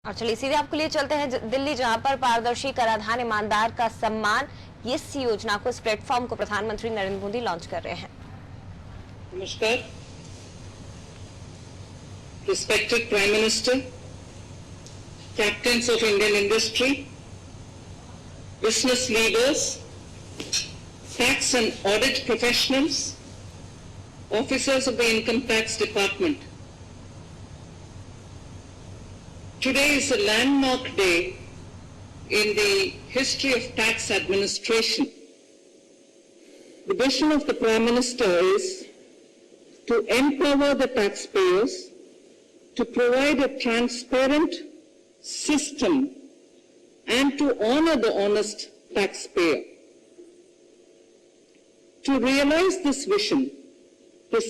और चलिए सीधे आपके लिए चलते हैं दिल्ली, जहां पर पारदर्शी कराधान ईमानदार का सम्मान, इस योजना को, इस प्लेटफॉर्म को प्रधानमंत्री नरेंद्र मोदी लॉन्च कर रहे हैं। नमस्कार। Respected Prime Minister, captains of Indian industry, business leaders, tax and audit professionals, officers of the Income Tax Department. Today is a landmark day in the history of tax administration. The vision of the Prime Minister is to empower the taxpayers, to provide a transparent system, and to honor the honest taxpayer. To realize this vision, the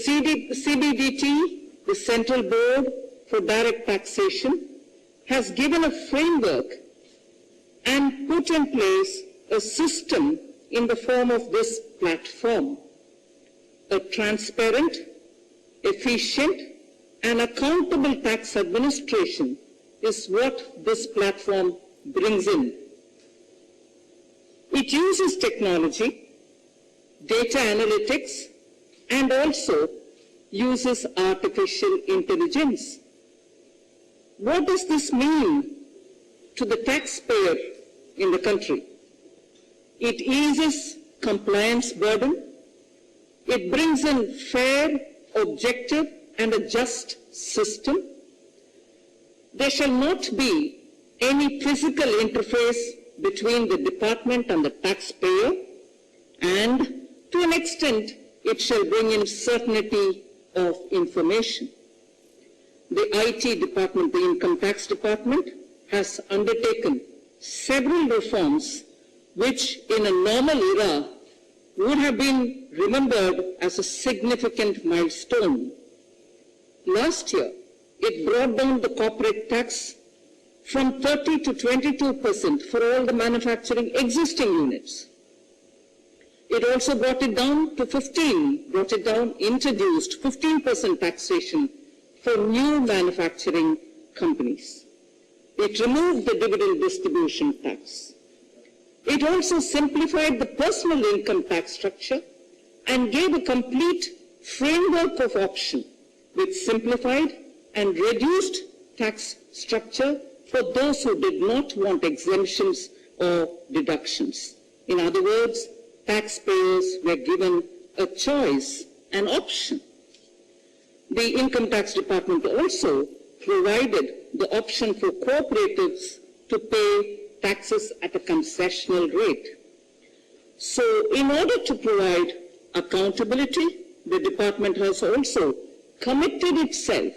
CBDT, the Central Board for Direct Taxation, has given a framework and put in place a system in the form of this platform. A transparent, efficient, and accountable tax administration is what this platform brings in. It uses technology, data analytics, and also uses artificial intelligence. What does this mean to the taxpayer in the country? It eases compliance burden. It brings in fair, objective, and a just system. There shall not be any physical interface between the department and the taxpayer, and to an extent, it shall bring in certainty of information. The IT department, the Income Tax Department, has undertaken several reforms which in a normal era would have been remembered as a significant milestone. Last year, it brought down the corporate tax from 30 to 22% for all the manufacturing existing units. It also brought it down to introduced 15% taxation for new manufacturing companies. It removed the dividend distribution tax. It also simplified the personal income tax structure and gave a complete framework of option with simplified and reduced tax structure for those who did not want exemptions or deductions. In other words, taxpayers were given a choice, an option. The Income Tax Department also provided the option for cooperatives to pay taxes at a concessional rate. So, in order to provide accountability, the department has also committed itself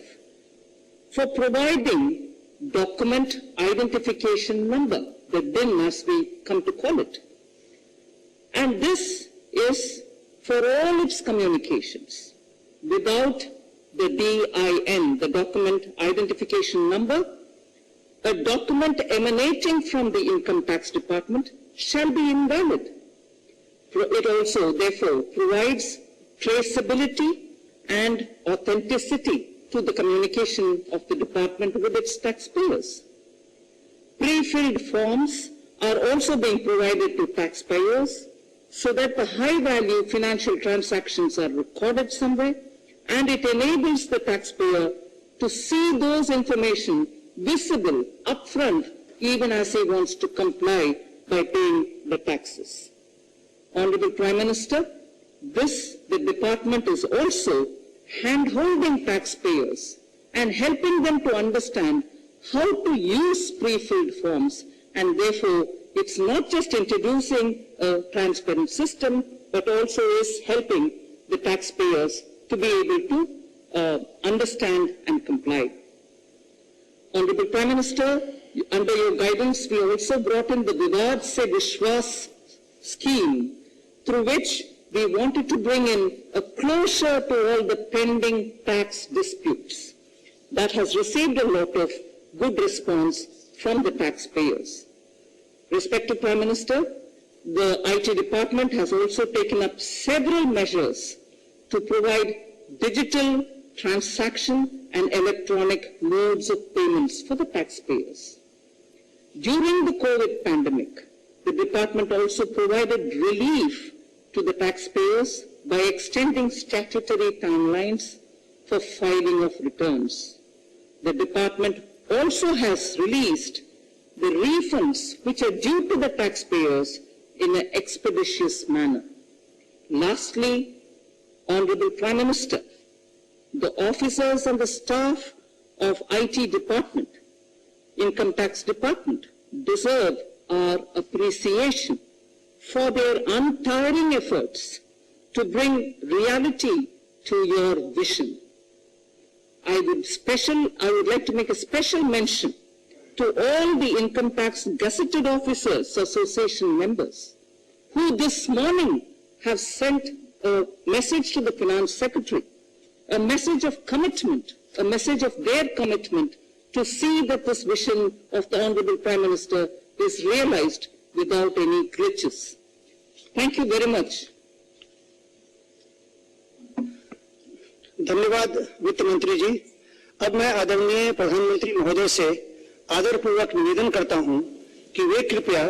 for providing document identification number, the DIN as we come to call it. And this is for all its communications. Without the DIN, the document identification number, a document emanating from the Income Tax Department shall be invalid. It also, therefore, provides traceability and authenticity to the communication of the department with its taxpayers. Pre-filled forms are also being provided to taxpayers so that the high-value financial transactions are recorded somewhere, and it enables the taxpayer to see those information visible upfront even as he wants to comply by paying the taxes. Honorable Prime Minister, the department is also hand-holding taxpayers and helping them to understand how to use pre-filled forms, and therefore it's not just introducing a transparent system, but also is helping the taxpayers to be able to understand and comply. Honorable Prime Minister, under your guidance, we also brought in the Vivad Se Vishwas scheme, through which we wanted to bring in a closure to all the pending tax disputes. That has received a lot of good response from the taxpayers. Respected Prime Minister, the IT department has also taken up several measures to provide digital transaction and electronic modes of payments for the taxpayers. During the COVID pandemic, the department also provided relief to the taxpayers by extending statutory timelines for filing of returns. The department also has released the refunds which are due to the taxpayers in an expeditious manner. Lastly, Honorable Prime Minister, the officers and the staff of IT department, Income Tax Department, deserve our appreciation for their untiring efforts to bring reality to your vision. I would like to make a special mention to all the Income Tax Gazetted Officers Association members who this morning have sent a message to the Finance Secretary, a message of commitment, a message of their commitment to see that this vision of the Honorable Prime Minister is realized without any glitches. Thank you very much. धन्यवाद वित्त मंत्री जी। अब मैं आदरणीय प्रधानमंत्री महोदय से आदरपूर्वक निवेदन करता हूं कि वे कृपया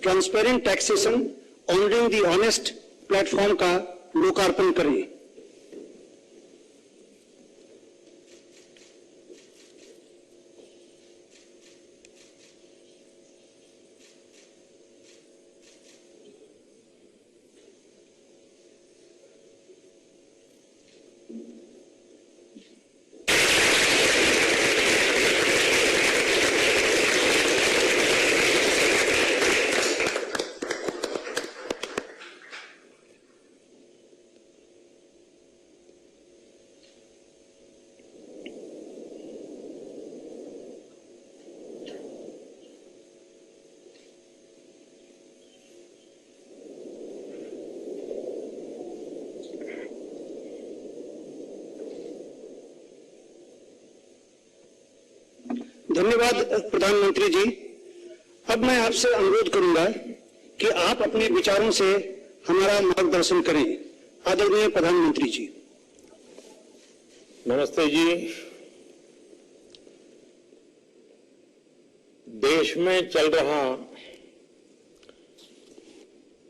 transparent taxation honouring the honest platform का लोकार्पण करें। धन्यवाद प्रधानमंत्री जी। अब मैं आपसे अनुरोध करूंगा कि आप अपने विचारों से हमारा मार्गदर्शन करें। आदरणीय प्रधानमंत्री जी। नमस्ते जी। देश में चल रहा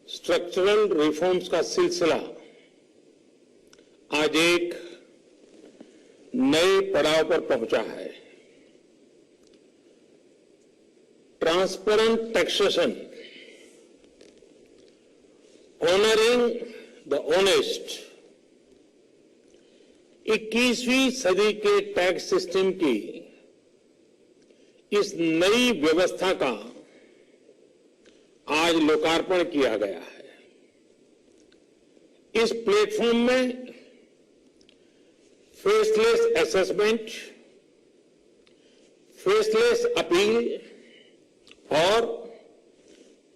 स्ट्रक्चरल रिफॉर्म्स का सिलसिला आज एक नए पड़ाव पर पहुंचा है। Transparent taxation, honouring the honest, 21वीं सदी के टैक्स सिस्टम की इस नई व्यवस्था का आज लोकार्पण किया गया है। इस प्लेटफॉर्म में फेसलेस असेसमेंट, फेसलेस अपील और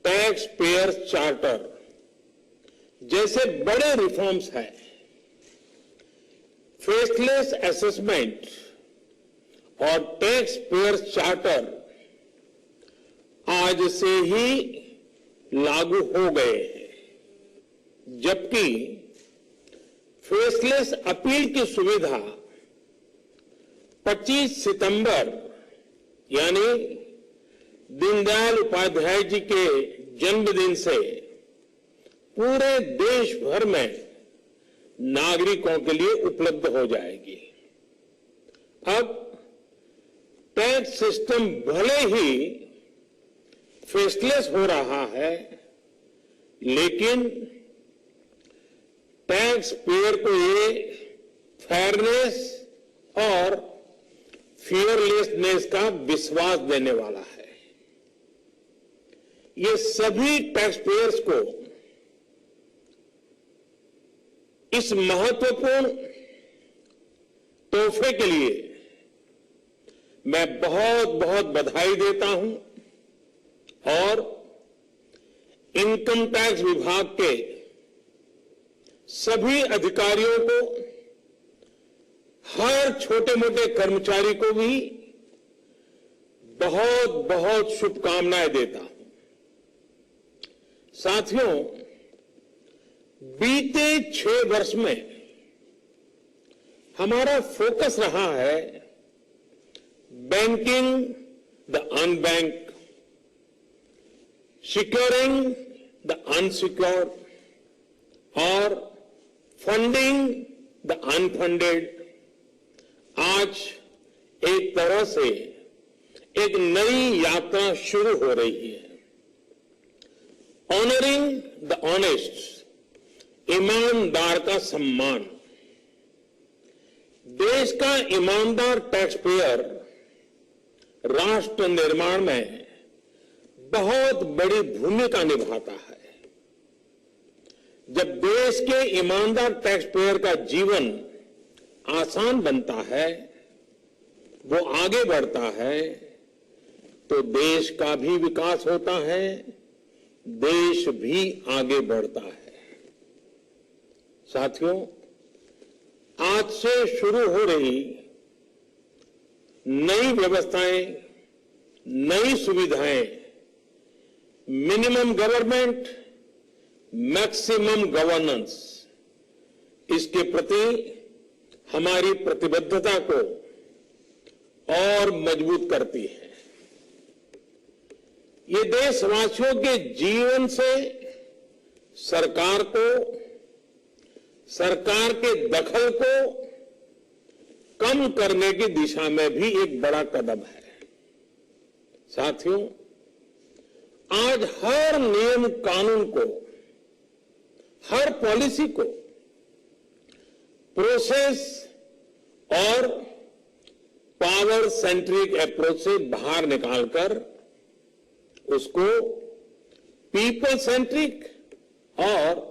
टैक्स पेयर चार्टर जैसे बड़े रिफॉर्म्स हैं। फेसलेस असेसमेंट और टैक्स पेयर चार्टर आज से ही लागू हो गए हैं, जबकि फेसलेस अपील की सुविधा 25 सितंबर यानी दीनदयाल उपाध्याय जी के जन्मदिन से पूरे देश भर में नागरिकों के लिए उपलब्ध हो जाएगी। अब टैक्स सिस्टम भले ही फेसलेस हो रहा है, लेकिन टैक्स पेयर को ये फेयरनेस और फियरलेसनेस का विश्वास देने वाला है। ये सभी टैक्स पेयर्स को इस महत्वपूर्ण तोहफे के लिए मैं बहुत बहुत बधाई देता हूं और इनकम टैक्स विभाग के सभी अधिकारियों को, हर छोटे मोटे कर्मचारी को भी बहुत बहुत शुभकामनाएं देता हूं। साथियों, बीते 6 वर्ष में हमारा फोकस रहा है banking the unbanked, securing the unsecured और फंडिंग द अनफंडेड। आज एक तरह से एक नई यात्रा शुरू हो रही है। ऑनरिंग द ऑनेस्ट, ईमानदार का सम्मान। देश का ईमानदार टैक्स पेयर राष्ट्र निर्माण में बहुत बड़ी भूमिका निभाता है। जब देश के ईमानदार टैक्स पेयर का जीवन आसान बनता है, वो आगे बढ़ता है, तो देश का भी विकास होता है, देश भी आगे बढ़ता है। साथियों, आज से शुरू हो रही नई व्यवस्थाएं, नई सुविधाएं, मिनिमम गवर्नमेंट, मैक्सिमम गवर्नेंस, इसके प्रति हमारी प्रतिबद्धता को और मजबूत करती है। ये देशवासियों के जीवन से सरकार को, सरकार के दखल को कम करने की दिशा में भी एक बड़ा कदम है। साथियों, आज हर नियम कानून को, हर पॉलिसी को प्रोसेस और पावर सेंट्रिक अप्रोच से बाहर निकालकर उसको पीपल सेंट्रिक और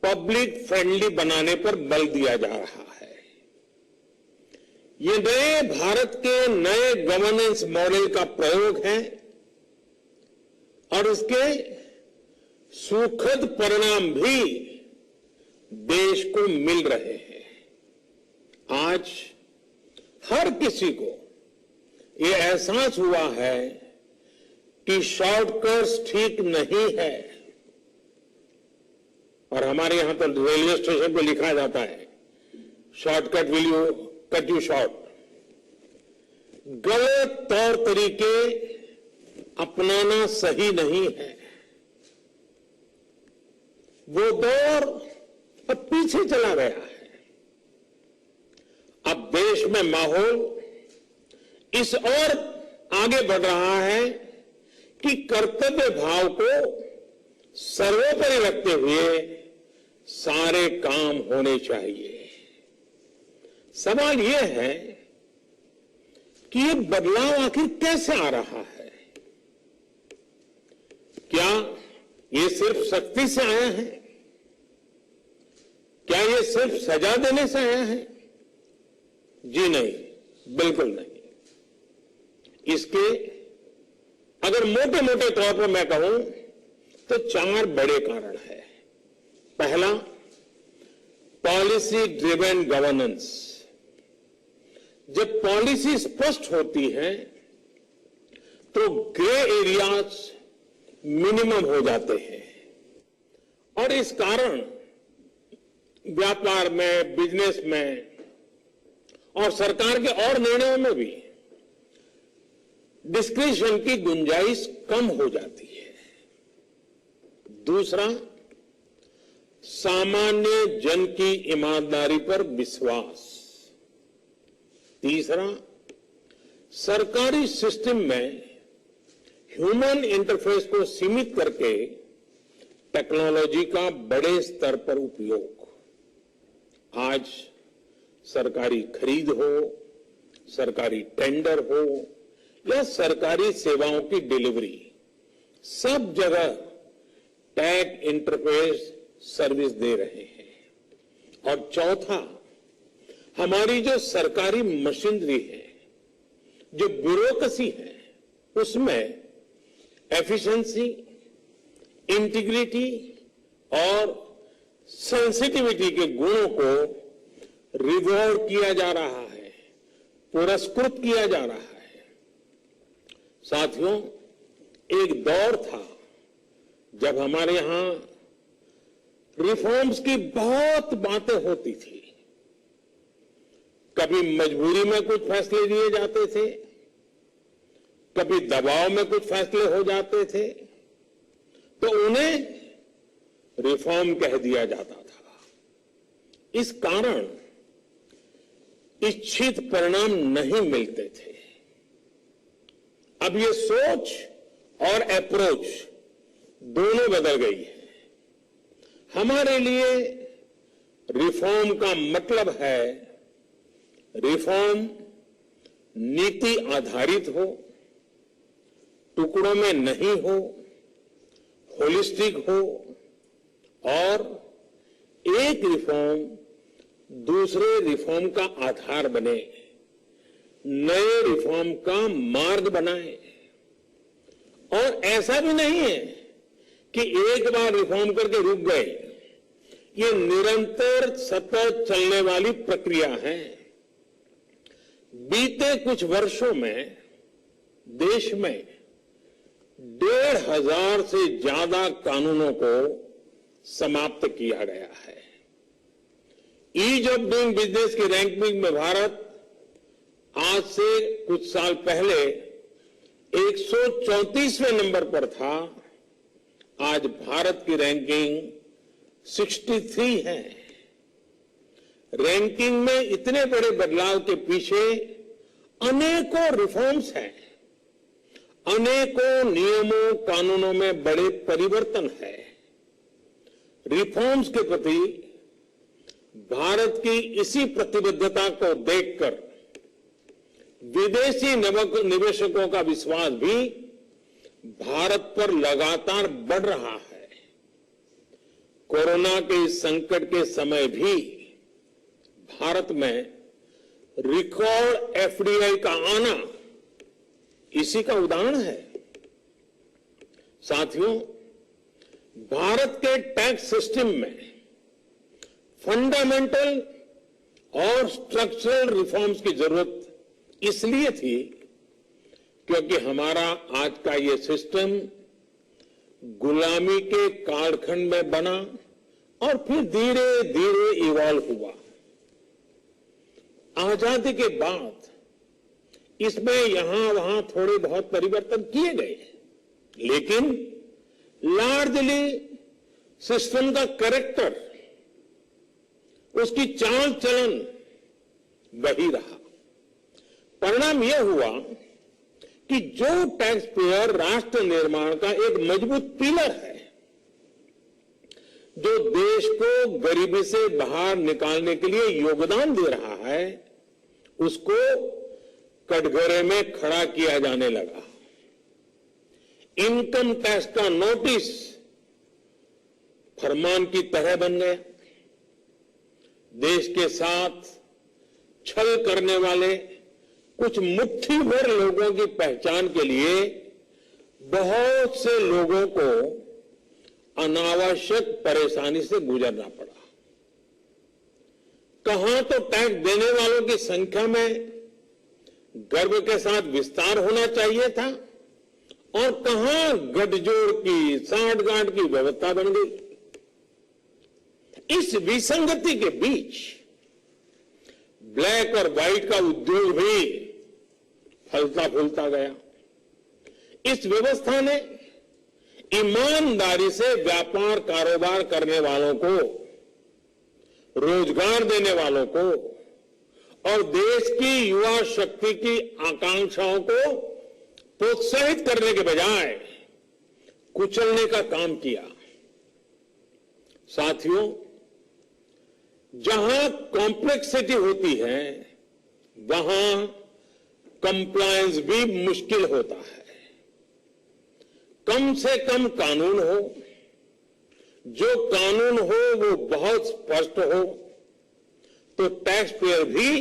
पब्लिक फ्रेंडली बनाने पर बल दिया जा रहा है। ये नए भारत के नए गवर्नेंस मॉडल का प्रयोग है और इसके सुखद परिणाम भी देश को मिल रहे हैं। आज हर किसी को ये एहसास हुआ है कि शॉर्टकट्स ठीक नहीं है। और हमारे यहां तो रेलवे स्टेशन पे लिखा जाता है, shortcut will you cut you short. गलत तौर तरीके अपनाना सही नहीं है। वो दौर अब पीछे चला गया है। अब देश में माहौल इस ओर आगे बढ़ रहा है कि कर्तव्य भाव को सर्वोपरि रखते हुए सारे काम होने चाहिए। सवाल यह है कि ये बदलाव आखिर कैसे आ रहा है? क्या ये सिर्फ सख्ती से आया है? क्या ये सिर्फ सजा देने से आया है? जी नहीं, बिल्कुल नहीं। इसके अगर मोटे मोटे तौर पर मैं कहूं तो 4 बड़े कारण हैं। पहला, पॉलिसी ड्रिवन गवर्नेंस। जब पॉलिसी स्पष्ट होती है तो ग्रे एरियाज मिनिमम हो जाते हैं और इस कारण व्यापार में, बिजनेस में और सरकार के और निर्णयों में भी डिस्क्रिशन की गुंजाइश कम हो जाती है। दूसरा, सामान्य जन की ईमानदारी पर विश्वास। तीसरा, सरकारी सिस्टम में ह्यूमन इंटरफेस को सीमित करके टेक्नोलॉजी का बड़े स्तर पर उपयोग। आज सरकारी खरीद हो, सरकारी टेंडर हो या सरकारी सेवाओं की डिलीवरी, सब जगह टैग इंटरफेस सर्विस दे रहे हैं। और चौथा, हमारी जो सरकारी मशीनरी है, जो ब्यूरोक्रेसी है, उसमें एफिशिएंसी, इंटीग्रिटी और सेंसिटिविटी के गुणों को रिवॉर्ड किया जा रहा है, पुरस्कृत किया जा रहा है। साथियों, एक दौर था जब हमारे यहां रिफॉर्म्स की बहुत बातें होती थी कभी मजबूरी में कुछ फैसले लिए जाते थे, कभी दबाव में कुछ फैसले हो जाते थे, तो उन्हें रिफॉर्म कह दिया जाता था। इस कारण इच्छित परिणाम नहीं मिलते थे। अब ये सोच और अप्रोच दोनों बदल गई है। हमारे लिए रिफॉर्म का मतलब है रिफॉर्म नीति आधारित हो, टुकड़ों में नहीं हो, होलिस्टिक हो और एक रिफॉर्म दूसरे रिफॉर्म का आधार बने, नए रिफॉर्म का मार्ग बनाए। और ऐसा भी नहीं है कि एक बार रिफॉर्म करके रुक गए। ये निरंतर सतत चलने वाली प्रक्रिया है। बीते कुछ वर्षों में देश में 1,500 से ज्यादा कानूनों को समाप्त किया गया है। ईज ऑफ डूइंग बिजनेस की रैंकिंग में भारत आज से कुछ साल पहले 134वें नंबर पर था। आज भारत की रैंकिंग 63 है। रैंकिंग में इतने बड़े बदलाव के पीछे अनेकों रिफॉर्म्स हैं, अनेकों नियमों कानूनों में बड़े परिवर्तन है। रिफॉर्म्स के प्रति भारत की इसी प्रतिबद्धता को देखकर विदेशी निवेशकों का विश्वास भी भारत पर लगातार बढ़ रहा है। कोरोना के इस संकट के समय भी भारत में रिकॉर्ड एफडीआई का आना इसी का उदाहरण है। साथियों, भारत के टैक्स सिस्टम में फंडामेंटल और स्ट्रक्चरल रिफॉर्म्स की जरूरत इसलिए थी क्योंकि हमारा आज का ये सिस्टम गुलामी के कालखंड में बना और फिर धीरे धीरे इवॉल्व हुआ। आजादी के बाद इसमें यहां वहां थोड़े बहुत परिवर्तन किए गए, लेकिन लार्जली सिस्टम का कैरेक्टर, उसकी चाल चलन वही रहा। परिणाम यह हुआ कि जो टैक्स पेयर राष्ट्र निर्माण का एक मजबूत पिलर है, जो देश को गरीबी से बाहर निकालने के लिए योगदान दे रहा है, उसको कटघरे में खड़ा किया जाने लगा। इनकम टैक्स का नोटिस फरमान की तरह बन गया। देश के साथ छल करने वाले कुछ मुट्ठी भर लोगों की पहचान के लिए बहुत से लोगों को अनावश्यक परेशानी से गुजरना पड़ा। कहां तो टैक्स देने वालों की संख्या में गर्व के साथ विस्तार होना चाहिए था और कहां गठजोड़ की, सांठगांठ की व्यवस्था बन गई। इस विसंगति के बीच ब्लैक और व्हाइट का उद्योग भी फलता फूलता गया। इस व्यवस्था ने ईमानदारी से व्यापार कारोबार करने वालों को, रोजगार देने वालों को और देश की युवा शक्ति की आकांक्षाओं को प्रोत्साहित करने के बजाय कुचलने का काम किया। साथियों, जहां कॉम्प्लेक्सिटी होती है वहां कंप्लायंस भी मुश्किल होता है। कम से कम कानून हो, जो कानून हो वो बहुत स्पष्ट हो, तो टैक्स पेयर भी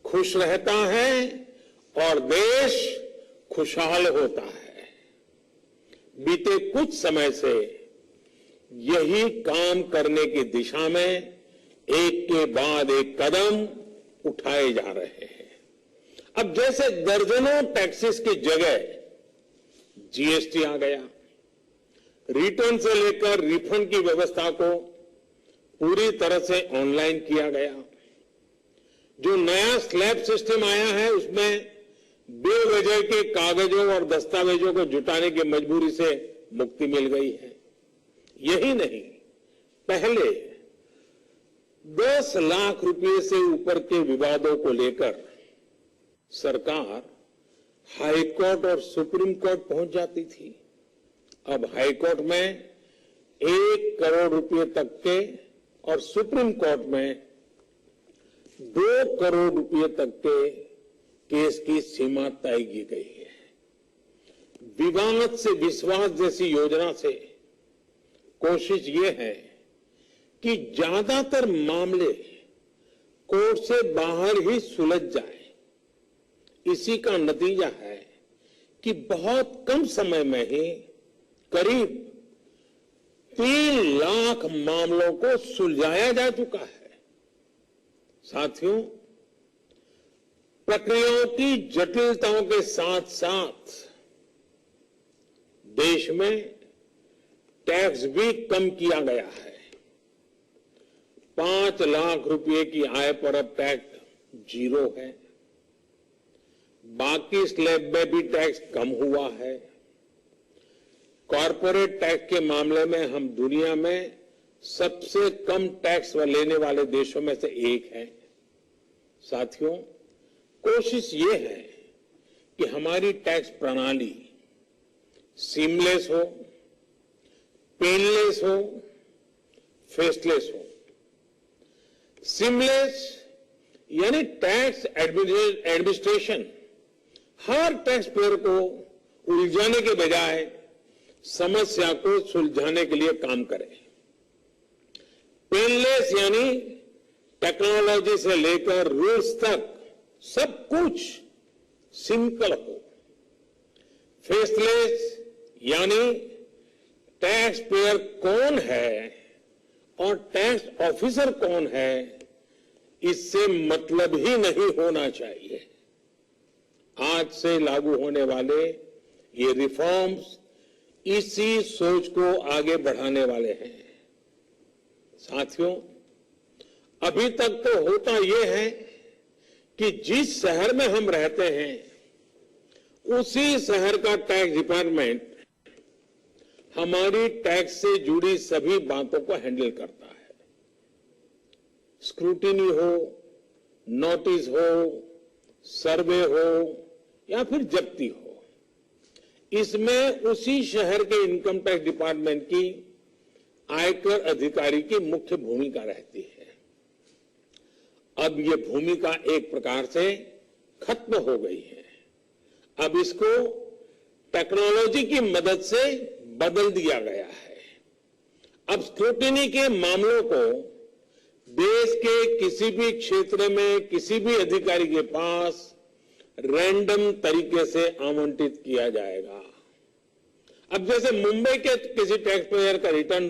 खुश रहता है और देश खुशहाल होता है। बीते कुछ समय से यही काम करने की दिशा में एक के बाद एक कदम उठाए जा रहे हैं। अब जैसे दर्जनों टैक्सेस की जगह जीएसटी आ गया, रिटर्न से लेकर रिफंड की व्यवस्था को पूरी तरह से ऑनलाइन किया गया, जो नया स्लैब सिस्टम आया है उसमें बेवजह के कागजों और दस्तावेजों को जुटाने की मजबूरी से मुक्ति मिल गई है। यही नहीं, पहले 10 लाख रुपए से ऊपर के विवादों को लेकर सरकार हाई कोर्ट और सुप्रीम कोर्ट पहुंच जाती थी। अब हाई कोर्ट में 1 करोड़ रुपए तक के और सुप्रीम कोर्ट में 2 करोड़ रुपए तक के केस की सीमा तय की गई है। विवाद से विश्वास जैसी योजना से कोशिश ये है कि ज्यादातर मामले कोर्ट से बाहर ही सुलझ जाए। इसी का नतीजा है कि बहुत कम समय में ही करीब 3 लाख मामलों को सुलझाया जा चुका है। साथियों, प्रक्रियाओं की जटिलताओं के साथ साथ देश में टैक्स भी कम किया गया है। 5 लाख रुपए की आय पर अब टैक्स 0 है। बाकी स्लैब में भी टैक्स कम हुआ है। कॉरपोरेट टैक्स के मामले में हम दुनिया में सबसे कम टैक्स लेने वाले देशों में से एक हैं। साथियों, कोशिश ये है कि हमारी टैक्स प्रणाली सीमलेस हो, पेनलेस हो, फेसलेस हो। सीमलेस यानी टैक्स एडमिनिस्ट्रेशन हर टैक्स पेयर को उलझाने के बजाय समस्या को सुलझाने के लिए काम करे। पेनलेस यानी टेक्नोलॉजी से लेकर रूल्स तक सब कुछ सिंपल हो। फेसलेस यानी टैक्स पेयर कौन है और टैक्स ऑफिसर कौन है, इससे मतलब ही नहीं होना चाहिए। आज से लागू होने वाले ये रिफॉर्म्स इसी सोच को आगे बढ़ाने वाले हैं। साथियों, अभी तक तो होता यह है कि जिस शहर में हम रहते हैं उसी शहर का टैक्स डिपार्टमेंट हमारी टैक्स से जुड़ी सभी बातों को हैंडल करता है। स्क्रूटिनी हो, नोटिस हो, सर्वे हो या फिर जब्ती हो, इसमें उसी शहर के इनकम टैक्स डिपार्टमेंट की आयकर अधिकारी की मुख्य भूमिका रहती है। अब ये भूमिका एक प्रकार से खत्म हो गई है। अब इसको टेक्नोलॉजी की मदद से बदल दिया गया है। अब स्क्रूटिनी के मामलों को देश के किसी भी क्षेत्र में किसी भी अधिकारी के पास रैंडम तरीके से आवंटित किया जाएगा। अब जैसे मुंबई के किसी टैक्स पेयर का रिटर्न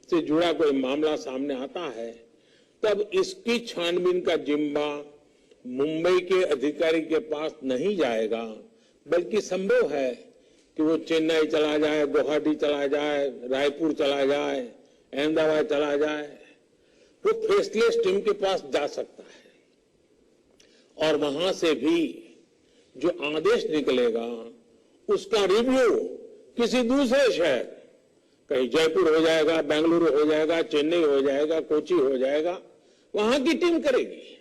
से जुड़ा कोई मामला सामने आता है, तब इसकी छानबीन का जिम्मा मुंबई के अधिकारी के पास नहीं जाएगा, बल्कि संभव है कि वो चेन्नई चला जाए, गुवाहाटी चला जाए, रायपुर चला जाए, अहमदाबाद चला जाए, वो फेसलेस टीम के पास जा सकता है और वहां से भी जो आदेश निकलेगा उसका रिव्यू किसी दूसरे शहर, कहीं जयपुर हो जाएगा, बेंगलुरु हो जाएगा, चेन्नई हो जाएगा, कोची हो जाएगा, वहां की टीम करेगी।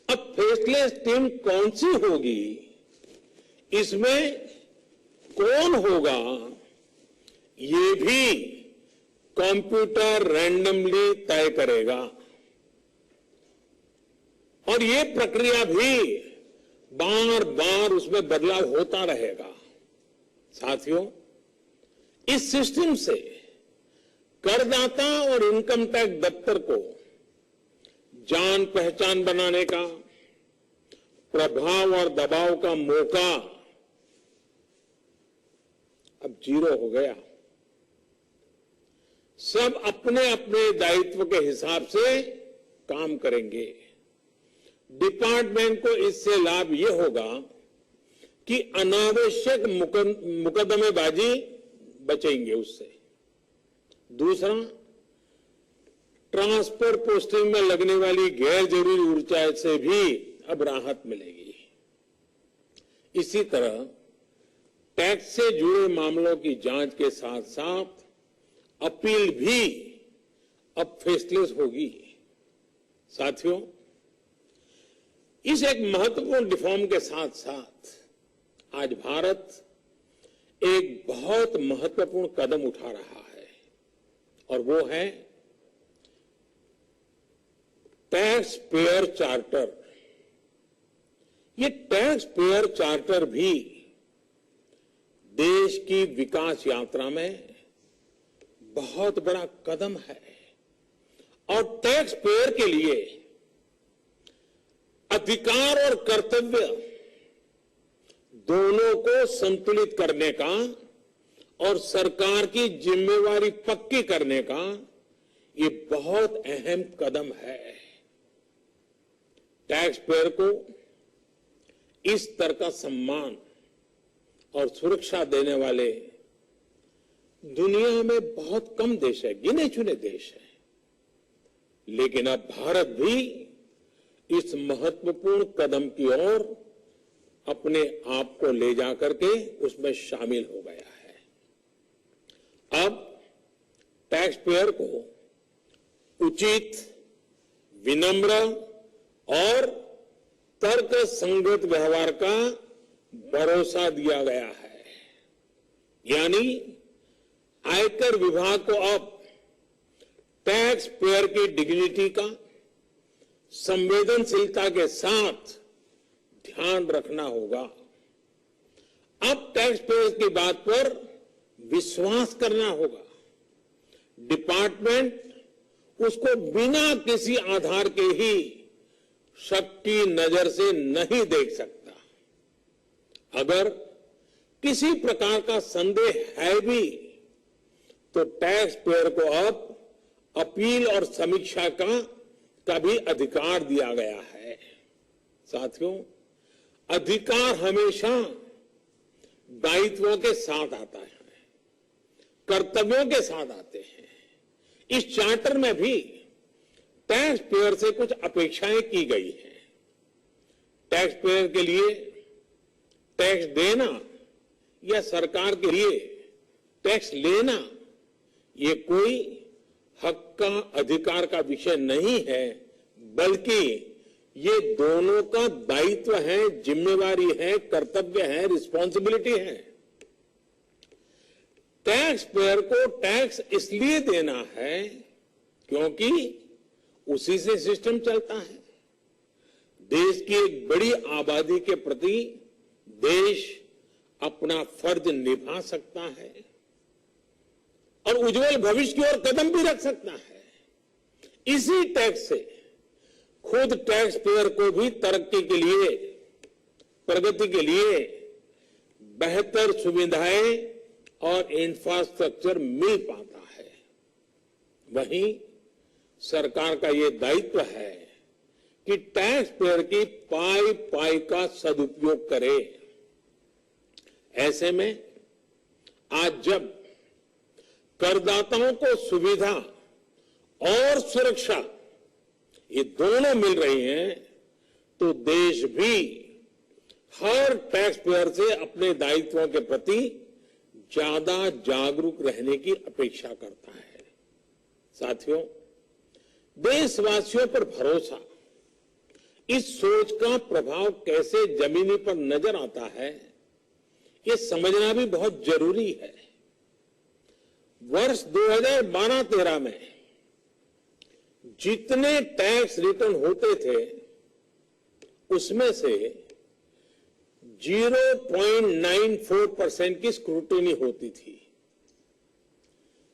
अब फेसलेस टीम कौन सी होगी, इसमें कौन होगा, ये भी कंप्यूटर रैंडमली तय करेगा और ये प्रक्रिया भी बार बार उसमें बदलाव होता रहेगा। साथियों, इस सिस्टम से करदाता और इनकम टैक्स दफ्तर को जान पहचान बनाने का, प्रभाव और दबाव का मौका अब 0 हो गया। सब अपने अपने दायित्व के हिसाब से काम करेंगे। डिपार्टमेंट को इससे लाभ यह होगा कि अनावश्यक मुकदमेबाजी बचेंगे उससे। दूसरा, ट्रांसफर पोस्टिंग में लगने वाली गैर जरूरी ऊर्जा से भी अब राहत मिलेगी। इसी तरह टैक्स से जुड़े मामलों की जांच के साथ साथ अपील भी अब फेसलेस होगी। साथियों, इस एक महत्वपूर्ण रिफॉर्म के साथ साथ आज भारत एक बहुत महत्वपूर्ण कदम उठा रहा है और वो है टैक्स पेयर चार्टर। ये टैक्स पेयर चार्टर भी देश की विकास यात्रा में बहुत बड़ा कदम है और टैक्स पेयर के लिए अधिकार और कर्तव्य दोनों को संतुलित करने का और सरकार की जिम्मेवारी पक्की करने का ये बहुत अहम कदम है। टैक्स पेयर को इस स्तर का सम्मान और सुरक्षा देने वाले दुनिया में बहुत कम देश है, गिने चुने देश है, लेकिन अब भारत भी इस महत्वपूर्ण कदम की ओर अपने आप को ले जाकर के उसमें शामिल हो गया है। अब टैक्स पेयर को उचित, विनम्र और तर्क संगत व्यवहार का भरोसा दिया गया है। यानी आयकर विभाग को अब टैक्स पेयर की डिग्निटी का संवेदनशीलता के साथ ध्यान रखना होगा। अब टैक्स पेयर की बात पर विश्वास करना होगा। डिपार्टमेंट उसको बिना किसी आधार के ही शक की नजर से नहीं देख सकता। अगर किसी प्रकार का संदेह है भी तो टैक्स पेयर को अब अपील और समीक्षा का भी अधिकार दिया गया है। साथियों, अधिकार हमेशा दायित्वों के साथ आता है, कर्तव्यों के साथ आते हैं। इस चार्टर में भी टैक्स पेयर से कुछ अपेक्षाएं की गई हैं। टैक्स पेयर के लिए टैक्स देना या सरकार के लिए टैक्स लेना ये कोई हक का, अधिकार का विषय नहीं है, बल्कि ये दोनों का दायित्व है, जिम्मेवारी है, कर्तव्य है, रिस्पॉन्सिबिलिटी है। टैक्स पेयर को टैक्स इसलिए देना है क्योंकि उसी से सिस्टम चलता है। देश की एक बड़ी आबादी के प्रति देश अपना फर्ज निभा सकता है और उज्जवल भविष्य की ओर कदम भी रख सकता है। इसी टैक्स से खुद टैक्स पेयर को भी तरक्की के लिए, प्रगति के लिए बेहतर सुविधाएं और इंफ्रास्ट्रक्चर मिल पाता है। वहीं सरकार का ये दायित्व है कि टैक्स पेयर की पाई पाई का सदुपयोग करे। ऐसे में आज जब करदाताओं को सुविधा और सुरक्षा ये दोनों मिल रही हैं, तो देश भी हर टैक्स पेयर से अपने दायित्वों के प्रति ज्यादा जागरूक रहने की अपेक्षा करता है। साथियों, देशवासियों पर भरोसा, इस सोच का प्रभाव कैसे जमीनी पर नजर आता है, ये समझना भी बहुत जरूरी है। वर्ष 2012-13 में जितने टैक्स रिटर्न होते थे उसमें से 0.94% की स्क्रूटिनी होती थी।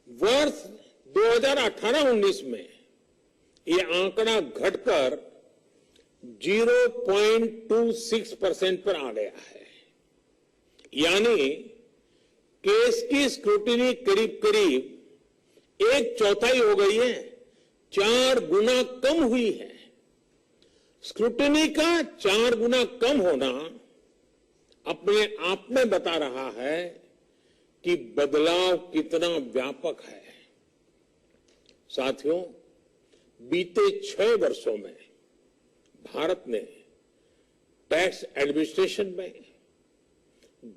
वर्ष 2018-19 में ये आंकड़ा घटकर 0.26% पर आ गया है। यानी केस की स्क्रूटिनी करीब करीब 1/4 हो गई है, 4 गुना कम हुई है। स्क्रूटिनी का 4 गुना कम होना अपने आप में बता रहा है कि बदलाव कितना व्यापक है। साथियों, बीते 6 वर्षों में भारत ने टैक्स एडमिनिस्ट्रेशन में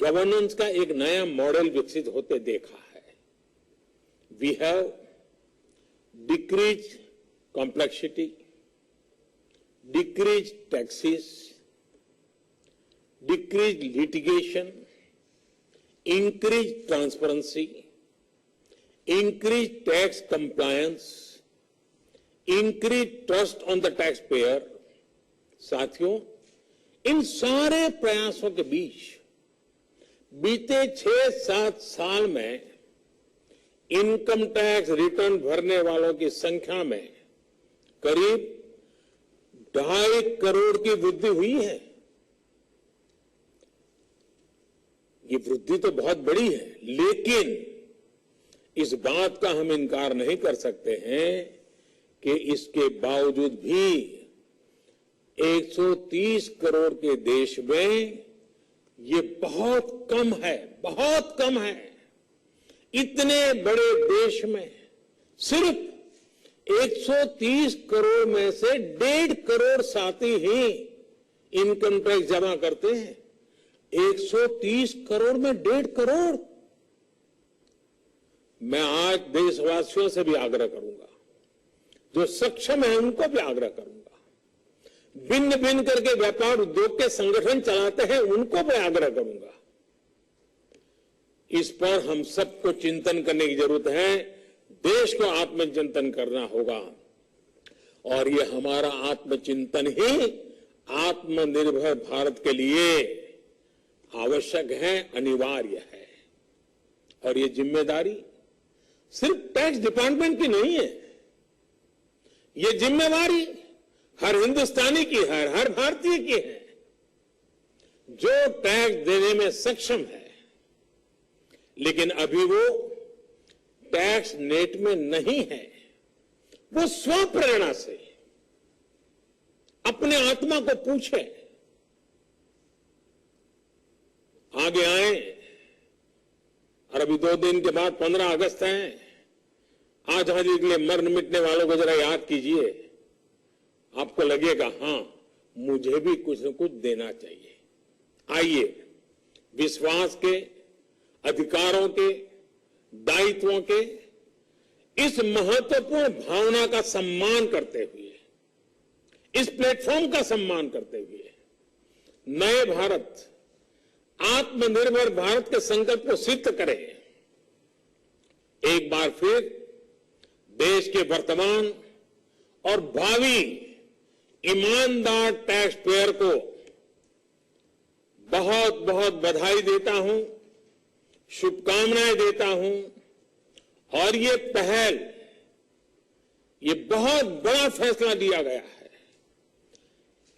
गवर्नेंस का एक नया मॉडल विकसित होते देखा है। We have decrease complexity, decrease taxes, decrease litigation, increase transparency, increase tax compliance, increase trust on the taxpayer। साथियों, इन सारे प्रयासों के बीच बीते 6-7 साल में इनकम टैक्स रिटर्न भरने वालों की संख्या में करीब 2.5 करोड़ की वृद्धि हुई है। ये वृद्धि तो बहुत बड़ी है, लेकिन इस बात का हम इनकार नहीं कर सकते हैं कि इसके बावजूद भी 130 करोड़ के देश में ये बहुत कम है, बहुत कम है। इतने बड़े देश में सिर्फ 130 करोड़ में से 1.5 करोड़ साथी ही इनकम टैक्स जमा करते हैं। 130 करोड़ में 1.5 करोड़। मैं आज देशवासियों से भी आग्रह करूंगा, जो सक्षम है उनको भी आग्रह करूंगा, भिन्न भिन्न करके व्यापार उद्योग के संगठन चलाते हैं उनको भी आग्रह करूंगा। इस पर हम सबको चिंतन करने की जरूरत है, देश को आत्मचिंतन करना होगा और ये हमारा आत्मचिंतन ही आत्मनिर्भर भारत के लिए आवश्यक है, अनिवार्य है। और ये जिम्मेदारी सिर्फ टैक्स डिपार्टमेंट की नहीं है, ये जिम्मेवारी हर हिंदुस्तानी की है, हर भारतीय की है जो टैक्स देने में सक्षम है, लेकिन अभी वो टैक्स नेट में नहीं है। वो स्वप्रेरणा से अपने आत्मा को पूछे, आगे आए। और अभी 2 दिन के बाद 15 अगस्त है। आजादी के लिए मरने मिटने वालों को जरा याद कीजिए, आपको लगेगा हां मुझे भी कुछ न कुछ देना चाहिए। आइए विश्वास के, अधिकारों के, दायित्वों के इस महत्वपूर्ण भावना का सम्मान करते हुए, इस प्लेटफॉर्म का सम्मान करते हुए नए भारत, आत्मनिर्भर भारत के संकल्प को सिद्ध करें। एक बार फिर देश के वर्तमान और भावी ईमानदार टैक्स पेयर को बहुत बहुत बधाई देता हूं, शुभकामनाएं देता हूं। और ये पहल, ये बहुत बड़ा फैसला लिया गया है।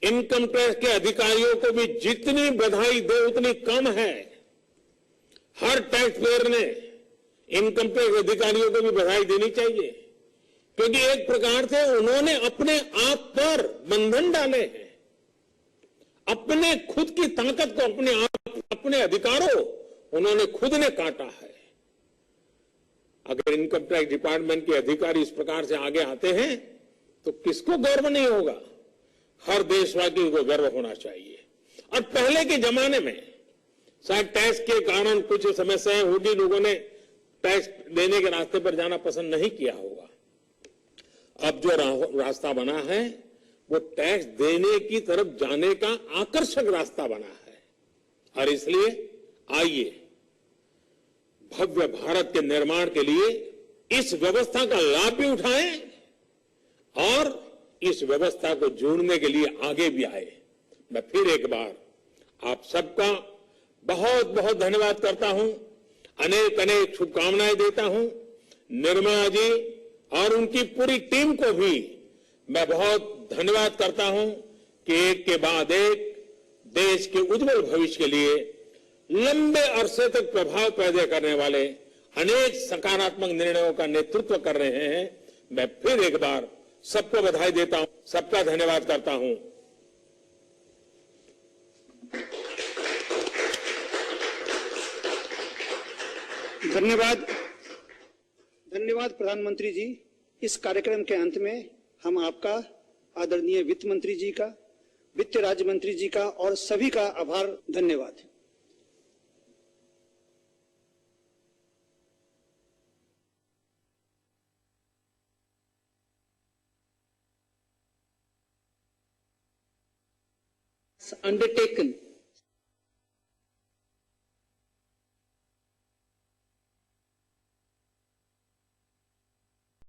इनकम टैक्स के अधिकारियों को भी जितनी बधाई दो उतनी कम है। हर टैक्स पेयर ने इनकम टैक्स अधिकारियों को भी बधाई देनी चाहिए, क्योंकि एक प्रकार से उन्होंने अपने आप पर बंधन डाले हैं, अपने खुद की ताकत को, अपने अधिकारों उन्होंने खुद ने काटा है। अगर इनकम टैक्स डिपार्टमेंट के अधिकारी इस प्रकार से आगे आते हैं तो किसको गर्व नहीं होगा? हर देशवासी को गर्व होना चाहिए। और पहले के जमाने में शायद टैक्स के कारण कुछ समस्याएं होगी, लोगों ने टैक्स देने के रास्ते पर जाना पसंद नहीं किया होगा। अब जो रास्ता बना है वो टैक्स देने की तरफ जाने का आकर्षक रास्ता बना है। और इसलिए आइए भव्य भारत के निर्माण के लिए इस व्यवस्था का लाभ भी उठाएं और इस व्यवस्था को जोड़ने के लिए आगे भी आए। मैं फिर एक बार आप सबका बहुत बहुत धन्यवाद करता हूं, अनेक अनेक शुभकामनाएं देता हूं। निर्मला जी और उनकी पूरी टीम को भी मैं बहुत धन्यवाद करता हूं कि एक के बाद एक देश के उज्जवल भविष्य के लिए लंबे अरसे तक प्रभाव पैदा करने वाले अनेक सकारात्मक निर्णयों का नेतृत्व कर रहे हैं। मैं फिर एक बार सबको बधाई देता हूं, सबका धन्यवाद करता हूं। धन्यवाद प्रधानमंत्री जी। इस कार्यक्रम के अंत में हम आपका, आदरणीय वित्त मंत्री जी का, वित्त राज्य मंत्री जी का और सभी का आभार, धन्यवाद। Undertaken